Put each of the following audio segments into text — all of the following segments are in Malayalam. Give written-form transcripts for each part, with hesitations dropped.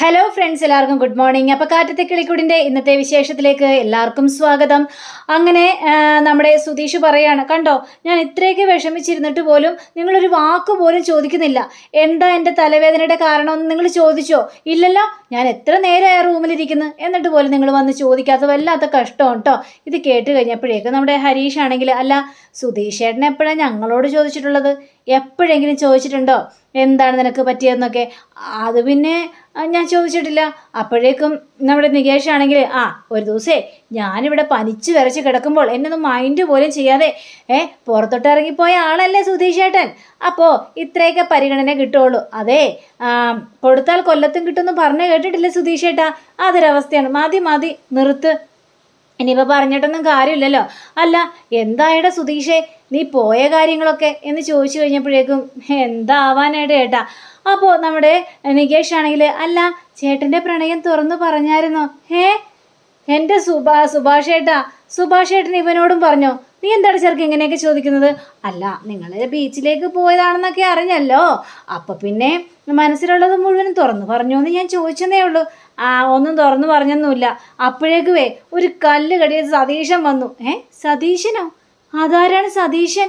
ഹലോ ഫ്രണ്ട്സ്, എല്ലാവർക്കും ഗുഡ് മോർണിംഗ്. അപ്പോൾ കാറ്റത്തെ കിളിക്കൂടിൻ്റെ ഇന്നത്തെ വിശേഷത്തിലേക്ക് എല്ലാവർക്കും സ്വാഗതം. അങ്ങനെ നമ്മുടെ സുധീഷ് പറയാണ്, കണ്ടോ ഞാൻ ഇത്രയൊക്കെ വിഷമിച്ചിരുന്നിട്ട് പോലും നിങ്ങളൊരു വാക്ക് പോലും ചോദിക്കുന്നില്ല. എന്താ എൻ്റെ തലവേദനയുടെ കാരണമെന്ന് നിങ്ങൾ ചോദിച്ചോ? ഇല്ലല്ലോ, ഞാൻ എത്ര നേരമായി റൂമിലിരിക്കുന്നു, എന്നിട്ട് പോലും നിങ്ങൾ വന്ന് ചോദിക്കാത്ത വല്ലാത്ത കഷ്ടമാണ് കേട്ടോ. ഇത് കേട്ട് കഴിഞ്ഞപ്പോഴേക്കും നമ്മുടെ ഹരീഷ് ആണെങ്കിൽ, അല്ല സുധീഷ് ചേട്ടൻ എപ്പോഴാണ് ഞങ്ങളോട് ചോദിച്ചിട്ടുള്ളത്? എപ്പോഴെങ്കിലും ചോദിച്ചിട്ടുണ്ടോ എന്താണ് നിനക്ക് പറ്റിയതെന്നൊക്കെ? അത് പിന്നെ ഞാൻ ചോദിച്ചിട്ടില്ല. അപ്പോഴേക്കും നമ്മുടെ നികേഷ് ആണെങ്കിൽ, ഒരു ദിവസേ ഞാനിവിടെ പനിച്ച് വിറച്ച് കിടക്കുമ്പോൾ എന്നൊന്നും മൈൻഡ് പോലും ചെയ്യാതെ പുറത്തോട്ട് ഇറങ്ങിപ്പോയ ആളല്ലേ സുധീഷ് ചേട്ടൻ. അപ്പോൾ ഇത്രയൊക്കെ പരിഗണന കിട്ടുള്ളൂ. അതെ, കൊടുത്താൽ കൊല്ലത്തും കിട്ടുമെന്ന് പറഞ്ഞു കേട്ടിട്ടില്ലേ സുധീഷ് ചേട്ടാ? അതൊരവസ്ഥയാണ്. മതി മതി നിർത്ത്, ഇനിയിപ്പോൾ പറഞ്ഞിട്ടൊന്നും കാര്യമില്ലല്ലോ. അല്ല എന്തായുടെ സുധീഷേ നീ പോയ കാര്യങ്ങളൊക്കെ എന്ന് ചോദിച്ചു കഴിഞ്ഞപ്പോഴേക്കും എന്താവാനായിട്ട് ചേട്ടാ? അപ്പോൾ നമ്മുടെ നികേഷ് ആണെങ്കിൽ, അല്ല ചേട്ടൻ്റെ പ്രണയം തുറന്നു പറഞ്ഞായിരുന്നോ? എൻ്റെ സുഭാഷ് ഏട്ടൻ ഇവനോടും പറഞ്ഞോ? നീ എന്താണ് ചെറുക്ക് ഇങ്ങനെയൊക്കെ ചോദിക്കുന്നത്? അല്ല നിങ്ങൾ ബീച്ചിലേക്ക് പോയതാണെന്നൊക്കെ അറിഞ്ഞല്ലോ, അപ്പം പിന്നെ മനസ്സിലുള്ളത് മുഴുവനും തുറന്നു പറഞ്ഞോ എന്ന് ഞാൻ ചോദിച്ചതേ ഉള്ളൂ. ഒന്നും തുറന്നു പറഞ്ഞൊന്നുമില്ല. അപ്പോഴേക്കുവേ ഒരു കല്ല് കടിയ സതീശൻ വന്നു. സതീശനോ? അതാരാണ് സതീശൻ?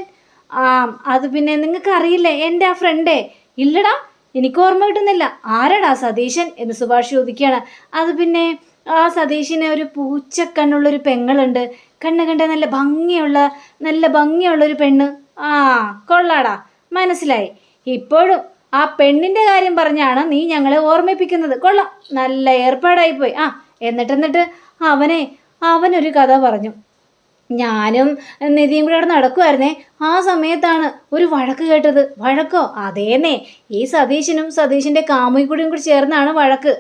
അത് പിന്നെ നിങ്ങൾക്ക് അറിയില്ലേ എൻ്റെ ആ ഫ്രണ്ടേ? ഇല്ലടാ, എനിക്ക് ഓർമ്മ കിട്ടുന്നില്ല. ആരാടാ സതീശൻ എന്ന് സുഭാഷ് ചോദിക്കുകയാണ്. അത് പിന്നെ ആ സതീശന് ഒരു പൂച്ചക്കണ്ണുള്ളൊരു പെങ്ങളുണ്ട്. കണ്ണ് കണ്ട നല്ല ഭംഗിയുള്ളൊരു പെണ്ണ്. കൊള്ളാടാ, മനസ്സിലായി. ഇപ്പോഴും ആ പെണ്ണിൻ്റെ കാര്യം പറഞ്ഞാണ് നീ ഞങ്ങളെ ഓർമ്മിപ്പിക്കുന്നത്. കൊള്ളാം, നല്ല ഏർപ്പാടായിപ്പോയി. എന്നിട്ട് അവനൊരു കഥ പറഞ്ഞു. ഞാനും നിധിയും കൂടെ അവിടെ നടക്കുമായിരുന്നേ. ആ സമയത്താണ് ഒരു വഴക്ക് കേട്ടത്. വഴക്കോ? അതേന്നേ, ഈ സതീശനും സതീശൻ്റെ കാമുകിക്കൂടിയും കൂടി ചേർന്നാണ് വഴക്ക്.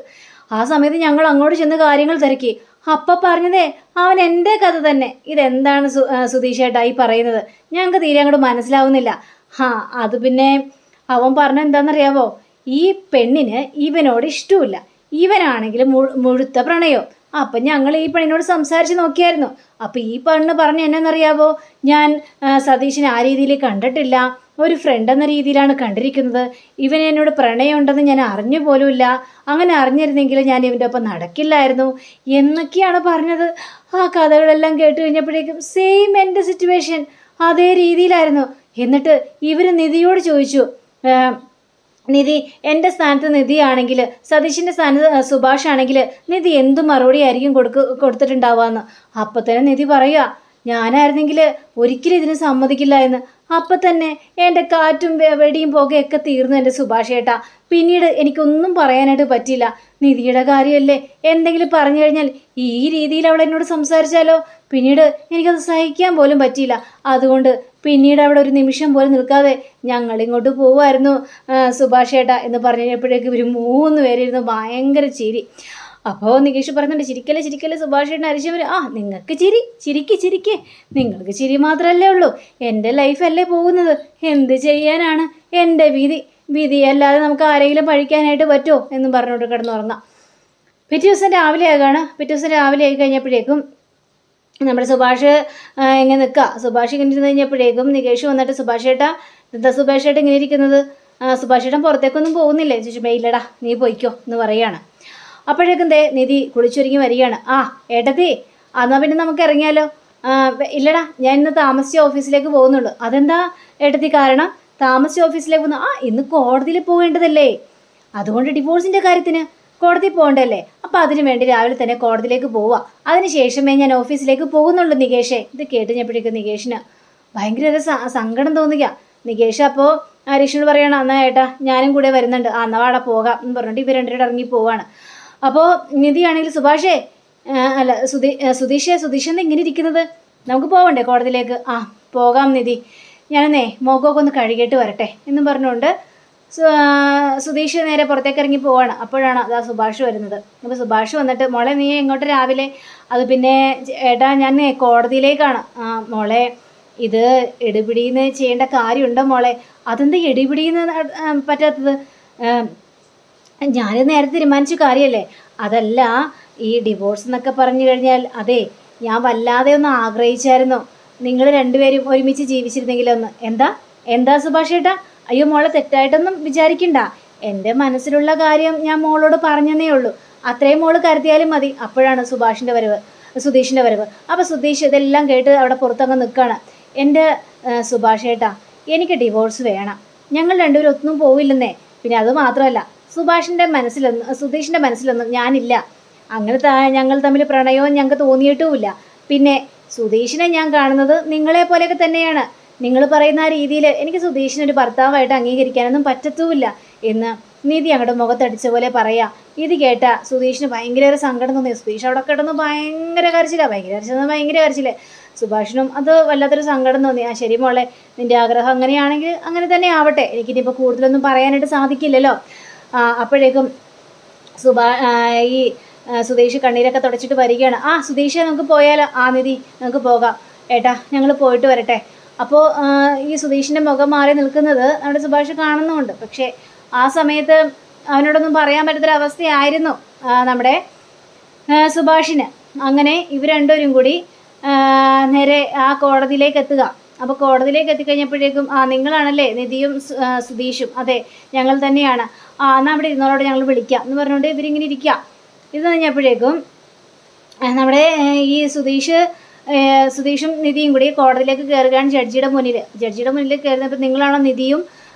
ആ സമയത്ത് ഞങ്ങൾ അങ്ങോട്ട് ചെന്ന് കാര്യങ്ങൾ തിരക്കി. അപ്പം പറഞ്ഞതേ അവൻ എൻ്റെ കഥ തന്നെ. ഇതെന്താണ് സുധീഷ് ഏട്ടാ ഈ പറയുന്നത്? ഞങ്ങൾക്ക് തീരെ അങ്ങോട്ട് മനസ്സിലാവുന്നില്ല. അത് പിന്നെ അവൻ പറഞ്ഞ എന്താണെന്നറിയാവോ? ഈ പെണ്ണിന് ഇവനോട് ഇഷ്ടമില്ല, ഇവനാണെങ്കിൽ മുഴുത്ത പ്രണയം. അപ്പം ഞങ്ങൾ ഈ പെണ്ണിനോട് സംസാരിച്ച് നോക്കിയായിരുന്നു. അപ്പം ഈ പെണ്ണ് പറഞ്ഞ എന്നറിയാവോ? ഞാൻ സതീശിനെ ആ രീതിയിൽ കണ്ടിട്ടില്ല, ഒരു ഫ്രണ്ട് എന്ന രീതിയിലാണ് കണ്ടിരിക്കുന്നത്. ഇവൻ എന്നോട് പ്രണയം ഉണ്ടെന്ന് ഞാൻ അറിഞ്ഞു പോലുമില്ല. അങ്ങനെ അറിഞ്ഞിരുന്നെങ്കിൽ ഞാൻ ഇവൻ്റെ ഒപ്പം നടക്കില്ലായിരുന്നു എന്നൊക്കെയാണ് പറഞ്ഞത്. ആ കഥകളെല്ലാം കേട്ട് കഴിഞ്ഞപ്പോഴേക്കും സെയിം എൻ്റെ സിറ്റുവേഷൻ അതേ രീതിയിലായിരുന്നു. എന്നിട്ട് ഇവർ നിധിയോട് ചോദിച്ചു, നിധി എൻ്റെ സ്ഥാനത്ത് നിധിയാണെങ്കിൽ, സതീഷിൻ്റെ സ്ഥാനത്ത് സുഭാഷ് ആണെങ്കിൽ നിധി എന്ത് മറുപടി ആയിരിക്കും കൊടുത്തിട്ടുണ്ടാവാന്ന്. അപ്പം തന്നെ നിധി പറയുക, ഞാനായിരുന്നെങ്കിൽ ഒരിക്കലും ഇതിന് സമ്മതിക്കില്ല എന്ന്. അപ്പം തന്നെ എൻ്റെ കാറ്റും വെടിയും പുകയൊക്കെ തീർന്നു എൻ്റെ സുഭാഷ് ഏട്ടാ. പിന്നീട് എനിക്കൊന്നും പറയാനായിട്ട് പറ്റില്ല. നിധിയുടെ കാര്യമല്ലേ, എന്തെങ്കിലും പറഞ്ഞു കഴിഞ്ഞാൽ ഈ രീതിയിൽ അവൾ എന്നോട് സംസാരിച്ചാലോ, പിന്നീട് എനിക്കത് സഹിക്കാൻ പോലും പറ്റിയില്ല. അതുകൊണ്ട് പിന്നീട് അവിടെ ഒരു നിമിഷം പോലും നിൽക്കാതെ ഞങ്ങളിങ്ങോട്ട് പോവുമായിരുന്നു സുഭാഷ് ഏട്ടാ എന്ന് പറഞ്ഞപ്പോഴേക്കും ഇവർ 3 പേരിരുന്ന് ഭയങ്കര ചിരി. അപ്പോൾ നികേഷ് പറയുന്നുണ്ട്, ചിരിക്കല്ലേ സുഭാഷ് ഏട്ടൻ അരിശവർ. നിങ്ങൾക്ക് ചിരിക്ക്, നിങ്ങൾക്ക് ചിരി മാത്രമല്ലേ ഉള്ളൂ. എൻ്റെ ലൈഫല്ലേ പോകുന്നത്, എന്ത് ചെയ്യാനാണ്? എൻ്റെ വിധിയല്ലാതെ നമുക്ക് ആരെങ്കിലും പഴിക്കാനായിട്ട് പറ്റുമോ എന്നും പറഞ്ഞുകൊണ്ട് കിടന്നുറങ്ങാം. പിറ്റേ ദിവസം രാവിലെ ആയി കഴിഞ്ഞപ്പോഴേക്കും നമ്മുടെ സുഭാഷ് ഇങ്ങനെ നിൽക്കുക. സുഭാഷ് ഇങ്ങനെ ഇരുന്ന് കഴിഞ്ഞപ്പോഴേക്കും നികേഷ് വന്നിട്ട്, സുഭാഷ് ഏട്ടാ എന്താ സുഭാഷ് ഏട്ടൻ ഇങ്ങനെ ഇരിക്കുന്നത്? സുഭാഷ് ഏട്ടൻ പുറത്തേക്കൊന്നും പോകുന്നില്ലേ ചോദിച്ചപ്പോൾ, ഇല്ലടാ നീ പോയിക്കോ എന്ന് പറയുകയാണ്. അപ്പോഴേക്കും നിധി കുളിച്ചൊരുങ്ങി വരികയാണ്. ഏട്ടത്തി എന്നാൽ പിന്നെ നമുക്ക് ഇറങ്ങിയാലോ? ഇല്ലടാ, ഞാൻ ഇന്ന് താമസിച്ച ഓഫീസിലേക്ക് പോകുന്നുള്ളൂ. അതെന്താ ഏട്ടത്തി കാരണം? താമസിച്ച ഓഫീസിലേക്ക് പോകുന്നു? ഇന്ന് കോടതിയിൽ പോകേണ്ടതല്ലേ, അതുകൊണ്ട് ഡിവോഴ്സിൻ്റെ കാര്യത്തിന് കോടതി പോകണ്ടല്ലേ. അപ്പം അതിനു വേണ്ടി രാവിലെ തന്നെ കോടതിയിലേക്ക് പോവുക. അതിനുശേഷമേ ഞാൻ ഓഫീസിലേക്ക് പോകുന്നുള്ളൂ നികേഷേ. ഇത് കേട്ടുകഴിഞ്ഞപ്പോഴേക്കും നികേഷിന് ഭയങ്കര സങ്കടം തോന്നുക. നികേഷ് അപ്പോൾ ഹരീഷിനോട് പറയണം, എന്നാ ഏട്ടാ ഞാനും കൂടെ വരുന്നുണ്ട്, എന്നാൽ അവിടെ പോകാം എന്ന് പറഞ്ഞിട്ട് ഇവർ രണ്ടുപേരും ഇറങ്ങി പോവാണ്. അപ്പോൾ നിധിയാണെങ്കിൽ, സുഭാഷേ അല്ല സുധീഷ് എന്താ ഇങ്ങനെ ഇരിക്കുന്നത്? നമുക്ക് പോവണ്ടേ കോടതിയിലേക്ക്? പോകാം നിധി, ഞാനെന്നേ മുഖമൊക്കെ ഒന്ന് കഴുകിയിട്ട് വരട്ടെ എന്നും പറഞ്ഞുകൊണ്ട് സുധീഷ് നേരെ പുറത്തേക്ക് ഇറങ്ങി പോവാണ്. അപ്പോഴാണ് അതാ സുഭാഷ് വരുന്നത്. അപ്പോൾ സുഭാഷ് വന്നിട്ട്, മോളെ നീ എങ്ങോട്ട് രാവിലെ? അത് പിന്നെ ഏട്ടാ ഞാൻ കോടതിയിലേക്കാണ്. മോളെ ഇത് എടുപിടിന്ന് ചെയ്യേണ്ട കാര്യമുണ്ടോ മോളെ? അതെന്താ എടുപിടിന്ന് പറ്റാത്തത്? ഞാൻ നേരത്തെ തീരുമാനിച്ച കാര്യമല്ലേ. അതല്ല, ഈ ഡിവോഴ്സ് എന്നൊക്കെ പറഞ്ഞു കഴിഞ്ഞാൽ, അതെ ഞാൻ വല്ലാതെ ഒന്ന് ആഗ്രഹിച്ചായിരുന്നു നിങ്ങൾ രണ്ടുപേരും ഒരുമിച്ച് ജീവിച്ചിരുന്നെങ്കിലൊന്ന്. എന്താ സുഭാഷ് ഏട്ടാ? അയ്യോ മോളെ തെറ്റായിട്ടൊന്നും വിചാരിക്കണ്ട. എൻ്റെ മനസ്സിലുള്ള കാര്യം ഞാൻ മോളോട് പറഞ്ഞതേ ഉള്ളൂ. അത്രയും മോള് കരുതിയാലും മതി. അപ്പോഴാണ് സുധീഷിൻ്റെ വരവ്. അപ്പോൾ സുധീഷ് ഇതെല്ലാം കേട്ട് അവിടെ പുറത്തങ്ങ് നിൽക്കുകയാണ്. എൻ്റെ സുഭാഷ് ഏട്ടാ, എനിക്ക് ഡിവോഴ്സ് വേണം. ഞങ്ങൾ രണ്ടുപേരും ഒന്നും പോവില്ലെന്നേ. പിന്നെ അത് മാത്രമല്ല, സുധീഷിൻ്റെ മനസ്സിലൊന്നും ഞാനില്ല. അങ്ങനെ ഞങ്ങൾ തമ്മിൽ പ്രണയവും ഞങ്ങൾക്ക് തോന്നിയിട്ടുമില്ല. പിന്നെ സുധീഷിനെ ഞാൻ കാണുന്നത് നിങ്ങളെ പോലെയൊക്കെ തന്നെയാണ്. നിങ്ങൾ പറയുന്ന ആ രീതിയിൽ എനിക്ക് സുധീഷിനൊരു ഭർത്താവായിട്ട് അംഗീകരിക്കാനൊന്നും പറ്റത്തുമില്ല എന്ന് നിധി അങ്ങോട്ട് മുഖത്തടിച്ച പോലെ പറയാ. ഇത് കേട്ട സുധീഷിന് ഭയങ്കര സങ്കടം തോന്നി. സുധീഷ് അവിടെ കിടന്ന് ഭയങ്കര കരച്ചില്. സുഭാഷിനും അത് വല്ലാത്തൊരു സങ്കടം തോന്നി. ആ ശരി മോളെ, നിന്റെ ആഗ്രഹം അങ്ങനെയാണെങ്കിൽ അങ്ങനെ തന്നെ ആവട്ടെ. എനിക്കിനിപ്പോൾ കൂടുതലൊന്നും പറയാനായിട്ട് സാധിക്കില്ലല്ലോ. അപ്പോഴേക്കും ഈ സുധീഷ് കണ്ണീരൊക്കെ തുടച്ചിട്ട് വരികയാണ്. സുധീഷ് നമുക്ക് പോയാലോ? നിധി നമുക്ക് പോകാം. ഏട്ടാ ഞങ്ങൾ പോയിട്ട് വരട്ടെ. അപ്പോൾ ഈ സുധീഷിൻ്റെ മുഖം മാറി നിൽക്കുന്നത് നമ്മുടെ സുഭാഷ് കാണുന്നുമുണ്ട്. പക്ഷേ ആ സമയത്ത് അവനോടൊന്നും പറയാൻ പറ്റാത്തൊരവസ്ഥയായിരുന്നു നമ്മുടെ സുഭാഷിന്. അങ്ങനെ ഇവർ രണ്ടുപേരും കൂടി നേരെ ആ കോടതിയിലേക്ക് എത്തുക. അപ്പോൾ കോടതിയിലേക്ക് എത്തിക്കഴിഞ്ഞപ്പോഴേക്കും നിങ്ങളാണല്ലേ നിധിയും സുധീഷും? അതെ, ഞങ്ങൾ തന്നെയാണ്. എന്നാൽ അവിടെ ഇരുന്നോളോട് ഞങ്ങൾ വിളിക്കാം എന്ന് പറഞ്ഞുകൊണ്ട് ഇവരിങ്ങനെ ഇരിക്കുക. ഇത് കഴിഞ്ഞപ്പോഴേക്കും നമ്മുടെ ഈ സുധീഷും നിധിയും കൂടി കോടതിയിലേക്ക് കയറുകയാണ് ജഡ്ജിയുടെ മുന്നിൽ കയറുന്നപ്പോൾ നിങ്ങളാണോ നിധിയും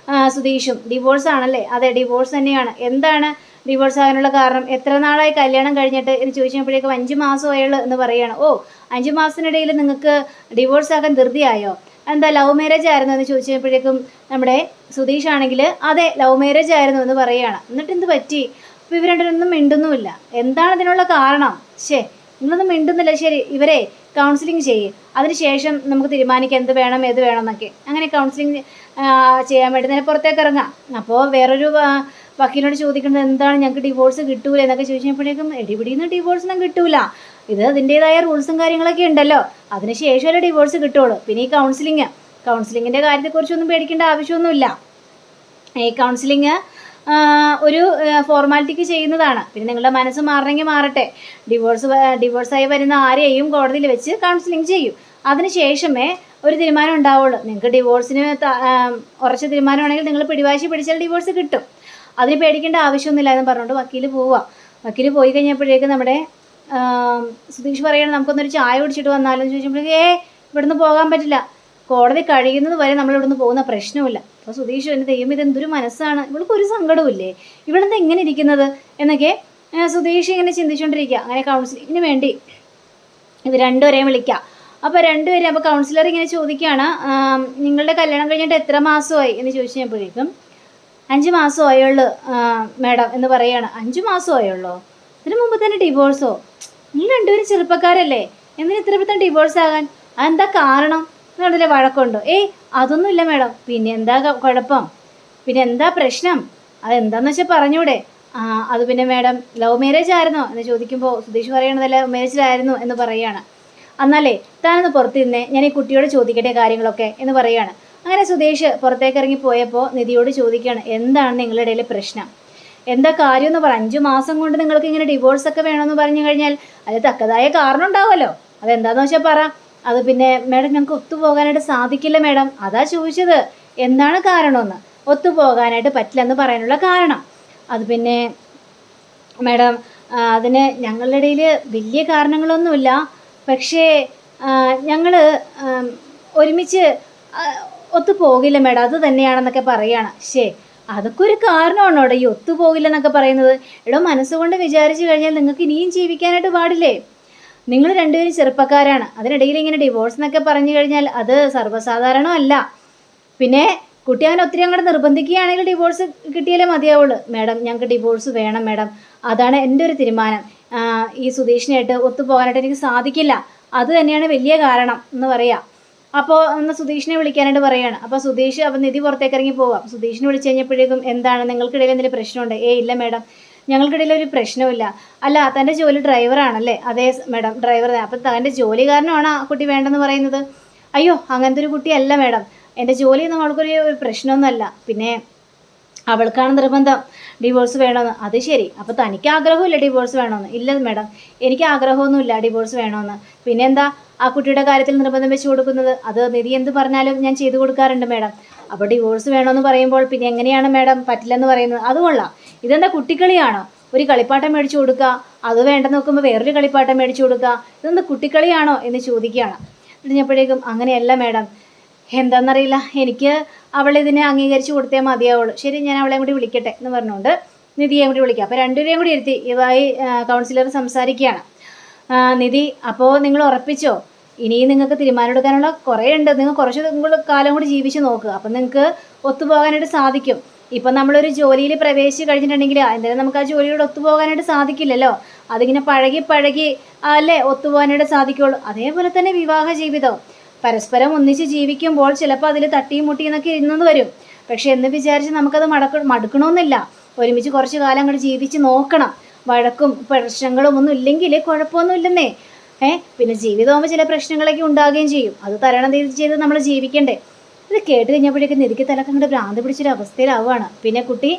സുധീഷും? ഡിവോഴ്സ് ആണല്ലേ? അതെ, ഡിവോഴ്സ് തന്നെയാണ്. എന്താണ് ഡിവോഴ്സ് ആകാനുള്ള കാരണം? എത്ര നാളായി കല്യാണം കഴിഞ്ഞിട്ട് എന്ന് ചോദിച്ചപ്പോഴേക്കും 5 മാസമായുള്ളൂ എന്ന് പറയുകയാണ്. 5 മാസത്തിനിടയിൽ നിങ്ങൾക്ക് ഡിവോഴ്സ് ആകാൻ ധൃതിയായോ? എന്താ ലവ് മാരേജ് ആയിരുന്നു എന്ന് ചോദിച്ചപ്പോഴേക്കും നമ്മുടെ സുധീഷ് ആണെങ്കിൽ അതെ, ലവ് മാരേജ് ആയിരുന്നു എന്ന് പറയുകയാണ്. എന്നിട്ട് എന്ത് പറ്റി? അപ്പോൾ ഇവർ രണ്ടൊന്നും മിണ്ടുന്നുമില്ല. എന്താണ് ഇതിനുള്ള കാരണം? നിങ്ങളൊന്നും മിണ്ടുന്നില്ല. ശരി, ഇവരെ കൗൺസിലിംഗ് ചെയ്യും. അതിനുശേഷം നമുക്ക് തീരുമാനിക്കാം എന്ത് വേണം ഏത് വേണം എന്നൊക്കെ. അങ്ങനെ കൗൺസിലിംഗ് ചെയ്യാൻ വേണ്ടി നേരെ പുറത്തേക്ക് ഇറങ്ങാം. അപ്പോൾ വേറൊരു വക്കീലിനോട് ചോദിക്കുന്നത് എന്താണ് ഞങ്ങൾക്ക് ഡിവോഴ്സ് കിട്ടൂല എന്നൊക്കെ ചോദിച്ചപ്പോഴേക്കും എടിപിടിന്ന് ഡിവോഴ്സൊന്നും കിട്ടൂല. ഇത് അതിൻ്റെതായ റൂൾസും കാര്യങ്ങളൊക്കെ ഉണ്ടല്ലോ. അതിനുശേഷമല്ലേ ഡിവോഴ്സ് കിട്ടുള്ളൂ. പിന്നെ ഈ കൗൺസിലിങ്ങിൻ്റെ കാര്യത്തെക്കുറിച്ചൊന്നും പേടിക്കേണ്ട ആവശ്യമൊന്നുമില്ല. ഈ കൗൺസിലിങ് ഒരു ഫോർമാലിറ്റിക്ക് ചെയ്യുന്നതാണ്. പിന്നെ നിങ്ങളുടെ മനസ്സ് മാറണമെങ്കിൽ മാറട്ടെ. ഡിവോഴ്സായി വരുന്ന ആരെയും കോടതിയിൽ വെച്ച് കൗൺസിലിംഗ് ചെയ്യും. അതിനുശേഷമേ ഒരു തീരുമാനം ഉണ്ടാവുള്ളൂ. നിങ്ങൾക്ക് ഡിവോഴ്സിന് ഉറച്ച തീരുമാനമാണെങ്കിൽ നിങ്ങൾ പിടിവാശി പിടിച്ചാൽ ഡിവോഴ്സ് കിട്ടും. അതിന് പേടിക്കേണ്ട ആവശ്യമൊന്നുമില്ല എന്ന് പറഞ്ഞുകൊണ്ട് വക്കീൽ പോയി കഴിഞ്ഞപ്പോഴേക്കും നമ്മുടെ സുധീഷ് പറയണം നമുക്കൊന്നൊരു ചായ കുടിച്ചിട്ട് വന്നാലും ചോദിച്ചപ്പോഴേക്കും ഇവിടുന്ന് പോകാൻ പറ്റില്ല. കോടതി കഴിയുന്നത് വരെ നമ്മളിവിടുന്ന് പോകുന്ന പ്രശ്നമില്ല. അപ്പോൾ സുധീഷ് എൻ്റെ ദൈവം ഇതെന്തൊരു മനസ്സാണ്, ഇവൾക്ക് ഒരു സങ്കടവുമില്ലേ, ഇവിടെന്താ ഇങ്ങനെ ഇരിക്കുന്നത് എന്നൊക്കെ സുധീഷ് ഇങ്ങനെ ചിന്തിച്ചുകൊണ്ടിരിക്കുക. അങ്ങനെ കൗൺസിലിങ്ങിന് വേണ്ടി ഇത് രണ്ടുപേരെയും വിളിക്കുക. അപ്പോൾ രണ്ടുപേരും അപ്പോൾ കൗൺസിലർ ഇങ്ങനെ ചോദിക്കുകയാണ് നിങ്ങളുടെ കല്യാണം കഴിഞ്ഞിട്ട് എത്ര മാസമായി എന്ന് ചോദിച്ചു കഴിഞ്ഞപ്പോഴേക്കും 5 മാസമായുള്ളൂ മാഡം എന്ന് പറയുകയാണ്. 5 മാസമായുള്ളൂ? ഇതിന് മുമ്പ് തന്നെ ഡിവോഴ്സോ? നിങ്ങൾ രണ്ടുപേരും ചെറുപ്പക്കാരല്ലേ, എന്തിന് ഇത്ര പെട്ടെന്ന് ഡിവോഴ്സ് ആകാൻ? അതെന്താ കാരണം എന്നുള്ളതിൽ വഴക്കുണ്ടോ? അതൊന്നുമില്ല മാഡം. പിന്നെ എന്താ കുഴപ്പം? പിന്നെ എന്താ പ്രശ്നം? അതെന്താന്ന് വെച്ചാൽ പറഞ്ഞൂടെ? അത് പിന്നെ മാഡം ലവ് മാരേജ് ആയിരുന്നോ എന്ന് ചോദിക്കുമ്പോൾ സുധീഷ് പറയണത് ലവ് മാരേജിലായിരുന്നു എന്ന് പറയുകയാണ്. എന്നാലേ താനൊന്ന് പുറത്തിരുന്നേ, ഞാൻ ഈ കുട്ടിയോട് ചോദിക്കട്ടെ കാര്യങ്ങളൊക്കെ എന്ന് പറയുകയാണ്. അങ്ങനെ സുധീഷ് പുറത്തേക്ക് ഇറങ്ങി പോയപ്പോൾ നിധിയോട് ചോദിക്കുകയാണ് എന്താണ് നിങ്ങളുടെ ഇടയിൽ പ്രശ്നം, എന്താ കാര്യം എന്ന് പറ. 5 മാസം കൊണ്ട് നിങ്ങൾക്ക് ഇങ്ങനെ ഡിവോഴ്സൊക്കെ വേണമെന്ന് പറഞ്ഞു കഴിഞ്ഞാൽ അത് തക്കതായ കാരണം ഉണ്ടാവുമല്ലോ. അതെന്താന്ന് വെച്ചാൽ പറ. അത് പിന്നെ മാഡം ഞങ്ങൾക്ക് ഒത്തുപോകാനായിട്ട് സാധിക്കില്ല മാഡം, അതാ ചോദിച്ചത് എന്താണ് കാരണമെന്ന്. ഒത്തുപോകാനായിട്ട് പറ്റില്ലെന്ന് പറയാനുള്ള കാരണം അത് പിന്നെ മാഡം അതിന് ഞങ്ങളുടെ ഇടയിൽ വലിയ കാരണങ്ങളൊന്നുമില്ല, പക്ഷേ ഞങ്ങൾ ഒരുമിച്ച് ഒത്തുപോകില്ല മാഡം, അത് തന്നെയാണെന്നൊക്കെ പറയുകയാണ്. അതൊക്കെ ഒരു കാരണമാണോ ഈ ഒത്തുപോകില്ലെന്നൊക്കെ പറയുന്നത്? മനസ്സുകൊണ്ട് വിചാരിച്ചു കഴിഞ്ഞാൽ നിങ്ങൾക്ക് ഇനിയും ജീവിക്കാനായിട്ട് പാടില്ലേ? നിങ്ങൾ രണ്ടുപേരും ചെറുപ്പക്കാരാണ്, അതിനിടയിൽ ഇങ്ങനെ ഡിവോഴ്സ് എന്നൊക്കെ പറഞ്ഞു കഴിഞ്ഞാൽ അത് സർവ്വസാധാരണമല്ല. പിന്നെ കുട്ടി അങ്ങനെ ഒത്തിരി അങ്ങോട്ട് നിർബന്ധിക്കുകയാണെങ്കിൽ ഡിവോഴ്സ് കിട്ടിയാലേ മതിയാവുള്ളൂ. മാഡം ഞങ്ങൾക്ക് ഡിവോഴ്സ് വേണം മാഡം, അതാണ് എൻ്റെ ഒരു തീരുമാനം. ഈ സുധീഷിനായിട്ട് ഒത്തുപോകാനായിട്ട് എനിക്ക് സാധിക്കില്ല, അത് തന്നെയാണ് വലിയ കാരണം എന്ന് പറയാം. അപ്പോൾ ഒന്ന് സുധീഷിനെ വിളിക്കാനായിട്ട് പറയുകയാണ്. അപ്പോൾ സുധീഷ് അപ്പം നിധി പുറത്തേക്ക് ഇറങ്ങി പോവാം. സുധീഷിനെ വിളിച്ച് കഴിഞ്ഞപ്പോഴേക്കും എന്താണ് നിങ്ങൾക്കിടയിൽ എന്തെങ്കിലും പ്രശ്നമുണ്ട്? ഇല്ല മാഡം, ഞങ്ങൾക്കിടയിൽ ഒരു പ്രശ്നമില്ല. അല്ല തൻ്റെ ജോലി ഡ്രൈവറാണല്ലേ? അതെ മാഡം ഡ്രൈവർ. അപ്പം തൻ്റെ ജോലി കാരണമാണ് ആ കുട്ടി വേണ്ടെന്ന് പറയുന്നത്? അയ്യോ അങ്ങനത്തെ ഒരു കുട്ടിയല്ല മാഡം, എൻ്റെ ജോലിയൊന്നും അവൾക്കൊരു പ്രശ്നമൊന്നുമല്ല. പിന്നെ അവൾക്കാണ് നിർബന്ധം ഡിവോഴ്സ് വേണമെന്ന്. അത് ശരി, അപ്പോൾ തനിക്ക് ആഗ്രഹമില്ല ഡിവോഴ്സ് വേണമെന്ന്? ഇല്ല മാഡം, എനിക്ക് ആഗ്രഹമൊന്നുമില്ല ഡിവോഴ്സ് വേണമെന്ന്. പിന്നെന്താ ആ കുട്ടിയുടെ കാര്യത്തിൽ നിർബന്ധം വെച്ച് കൊടുക്കുന്നത്? അത് നിധി എന്ത് പറഞ്ഞാലും ഞാൻ ചെയ്തു കൊടുക്കാറുണ്ട് മാഡം. അപ്പോൾ ഡിവോഴ്സ് വേണമെന്ന് പറയുമ്പോൾ പിന്നെ എങ്ങനെയാണ് മാഡം പറ്റില്ലെന്ന് പറയുന്നത്? അത് കൊള്ളാം. ഇതെന്താ കുട്ടിക്കളിയാണോ? ഒരു കളിപ്പാട്ടം മേടിച്ചു കൊടുക്കുക, അത് വേണ്ടെന്ന് നോക്കുമ്പോൾ വേറൊരു കളിപ്പാട്ടം മേടിച്ചു കൊടുക്കുക, ഇതൊന്ന് കുട്ടിക്കളിയാണോ എന്ന് ചോദിക്കുകയാണ്. കഴിഞ്ഞപ്പോഴേക്കും അങ്ങനെയല്ല മാഡം, എന്താണെന്നറിയില്ല, എനിക്ക് അവളിതിനെ അംഗീകരിച്ച് കൊടുത്തേ മതിയാവുള്ളൂ. ശരി, ഞാൻ അവളെയും കൂടി വിളിക്കട്ടെ എന്ന് പറഞ്ഞുകൊണ്ട് നിധിയെ കൂടി വിളിക്കുക. അപ്പോൾ രണ്ടുപേരെയും കൂടി ഇരുത്തി ഇതായി കൗൺസിലർ സംസാരിക്കുകയാണ്. നിധി, അപ്പോൾ നിങ്ങൾ ഉറപ്പിച്ചോ? ഇനിയും നിങ്ങൾക്ക് തീരുമാനം എടുക്കാനുള്ള കുറേ ഉണ്ട്. നിങ്ങൾ കുറച്ച് കാലം കൂടി ജീവിച്ച് നോക്കുക, അപ്പം നിങ്ങൾക്ക് ഒത്തുപോകാനായിട്ട് സാധിക്കും. ഇപ്പം നമ്മളൊരു ജോലിയിൽ പ്രവേശിച്ച് കഴിഞ്ഞിട്ടുണ്ടെങ്കിൽ എന്തായാലും നമുക്ക് ആ ജോലിയോട് ഒത്തുപോകാനായിട്ട് സാധിക്കില്ലല്ലോ. അതിങ്ങനെ പഴകി അല്ലേ ഒത്തുപോകാനായിട്ട് സാധിക്കുള്ളൂ. അതേപോലെ തന്നെ വിവാഹ ജീവിതവും പരസ്പരം ഒന്നിച്ച് ജീവിക്കുമ്പോൾ ചിലപ്പോൾ അതിൽ തട്ടിയും മുട്ടിയും എന്നൊക്കെ ഇരുന്നെന്ന് വരും. പക്ഷെ എന്ന് വിചാരിച്ച് നമുക്കത് മടുക്കണമെന്നില്ല. ഒരുമിച്ച് കുറച്ച് കാലം അങ്ങോട്ട് ജീവിച്ച് നോക്കണം. വഴക്കും പ്രശ്നങ്ങളും ഒന്നും ഇല്ലെങ്കിൽ കുഴപ്പമൊന്നും ഇല്ലെന്നേ. പിന്നെ ജീവിതമാകുമ്പോൾ ചില പ്രശ്നങ്ങളൊക്കെ ഉണ്ടാകുകയും ചെയ്യും. അത് തരണം ചെയ്ത് നമ്മൾ ജീവിക്കണ്ടേ. ഇത് കേട്ട് കഴിഞ്ഞപ്പോഴേക്കും നിധിക്ക് തലക്ക് അങ്ങോട്ട് ഭ്രാന്ത് പിടിച്ചൊരു അവസ്ഥയിലാവുകയാണ്. പിന്നെ കുട്ടി,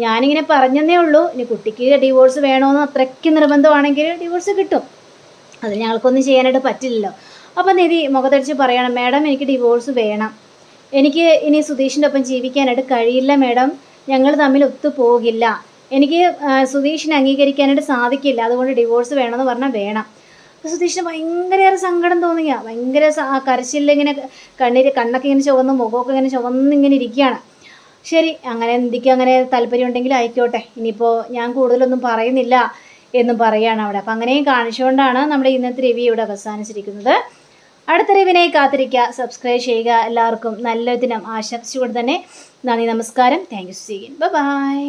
ഞാനിങ്ങനെ പറഞ്ഞതേ ഉള്ളൂ, ഇനി കുട്ടിക്ക് ഡിവോഴ്സ് വേണമെന്ന് അത്രയ്ക്ക് നിർബന്ധമാണെങ്കിൽ ഡിവോഴ്സ് കിട്ടും. അത് ഞങ്ങൾക്കൊന്നും ചെയ്യാനായിട്ട് പറ്റില്ലല്ലോ. അപ്പം നിധി മുഖത്തടിച്ച് പറയണം, മാഡം എനിക്ക് ഡിവോഴ്സ് വേണം. എനിക്ക് ഇനി സുധീഷിൻ്റെ ഒപ്പം ജീവിക്കാനായിട്ട് കഴിയില്ല മാഡം. ഞങ്ങൾ തമ്മിൽ ഒത്തുപോകില്ല. എനിക്ക് സുധീഷിനെ അംഗീകരിക്കാനായിട്ട് സാധിക്കില്ല. അതുകൊണ്ട് ഡിവോഴ്സ് വേണമെന്ന് പറഞ്ഞാൽ വേണം. അപ്പോൾ സുധീഷിന് ഭയങ്കരയേറെ സങ്കടം തോന്നുക. ഭയങ്കര കരച്ചിലിങ്ങനെ കണ്ണൊക്കെ ഇങ്ങനെ ചുവന്ന് മുഖമൊക്കെ ഇങ്ങനെ ചുവന്നിങ്ങനെ ഇരിക്കുകയാണ്. ശരി, അങ്ങനെ നിധിക്ക് അങ്ങനെ താല്പര്യം ഉണ്ടെങ്കിൽ ആയിക്കോട്ടെ, ഇനിയിപ്പോൾ ഞാൻ കൂടുതലൊന്നും പറയുന്നില്ല എന്നും പറയുകയാണ് അവിടെ. അപ്പം അങ്ങനെയും കാണിച്ചുകൊണ്ടാണ് നമ്മുടെ ഇന്നത്തെ റിവ്യൂ ഇവിടെ അവസാനിച്ചിരിക്കുന്നത്. അടുത്ത റിവ്യൂവിനായി കാത്തിരിക്കുക, സബ്സ്ക്രൈബ് ചെയ്യുക. എല്ലാവർക്കും നല്ലൊരു ദിനം ആശംസിച്ചുകൊണ്ട് തന്നെ നന്ദി, നമസ്കാരം. Thank you. See you. By.